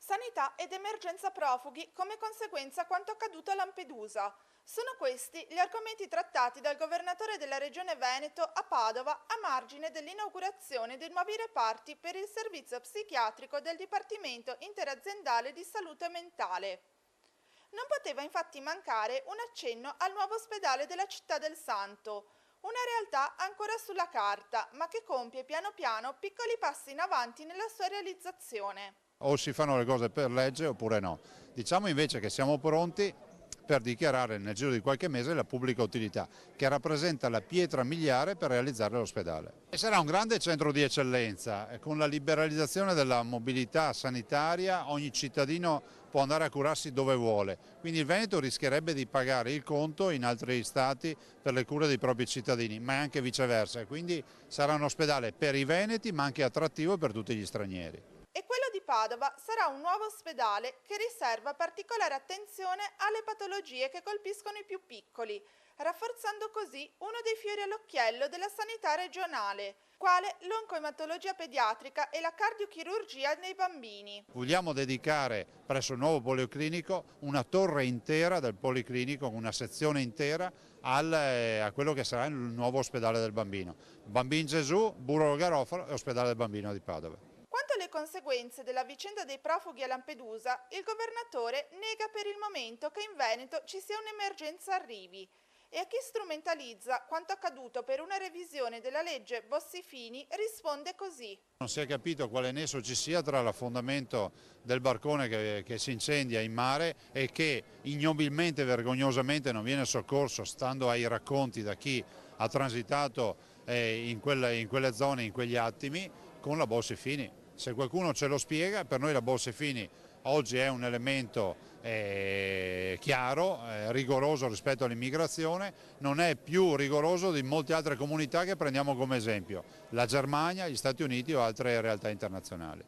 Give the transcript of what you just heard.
Sanità ed emergenza profughi come conseguenza quanto accaduto a Lampedusa. Sono questi gli argomenti trattati dal governatore della regione Veneto a Padova a margine dell'inaugurazione dei nuovi reparti per il servizio psichiatrico del Dipartimento Interaziendale di Salute Mentale. Non poteva infatti mancare un accenno al nuovo ospedale della Città del Santo, una realtà ancora sulla carta, ma che compie piano piano piccoli passi in avanti nella sua realizzazione. O si fanno le cose per legge oppure no. Diciamo invece che siamo pronti per dichiarare nel giro di qualche mese la pubblica utilità, che rappresenta la pietra miliare per realizzare l'ospedale. E sarà un grande centro di eccellenza, con la liberalizzazione della mobilità sanitaria ogni cittadino può andare a curarsi dove vuole, quindi il Veneto rischierebbe di pagare il conto in altri stati per le cure dei propri cittadini, ma anche viceversa, quindi sarà un ospedale per i veneti ma anche attrattivo per tutti gli stranieri. E quello di Padova sarà un nuovo ospedale che riserva particolare attenzione alle patologie che colpiscono i più piccoli, rafforzando così uno dei fiori all'occhiello della sanità regionale, quale l'oncoematologia pediatrica e la cardiochirurgia nei bambini. Vogliamo dedicare presso il nuovo policlinico una torre intera del policlinico, una sezione intera a quello che sarà il nuovo ospedale del bambino. Bambin Gesù, Burro Garofalo e ospedale del bambino di Padova. Quanto alle conseguenze della vicenda dei profughi a Lampedusa, il governatore nega per il momento che in Veneto ci sia un'emergenza arrivi e a chi strumentalizza quanto accaduto per una revisione della legge Bossi-Fini risponde così. Non si è capito quale nesso ci sia tra l'affondamento del barcone che si incendia in mare e che ignobilmente e vergognosamente non viene soccorso, stando ai racconti da chi ha transitato in quelle zone, in quegli attimi, con la Bossi-Fini. Se qualcuno ce lo spiega, per noi la Bossi-Fini oggi è un elemento chiaro, rigoroso rispetto all'immigrazione, non è più rigoroso di molte altre comunità che prendiamo come esempio, la Germania, gli Stati Uniti o altre realtà internazionali.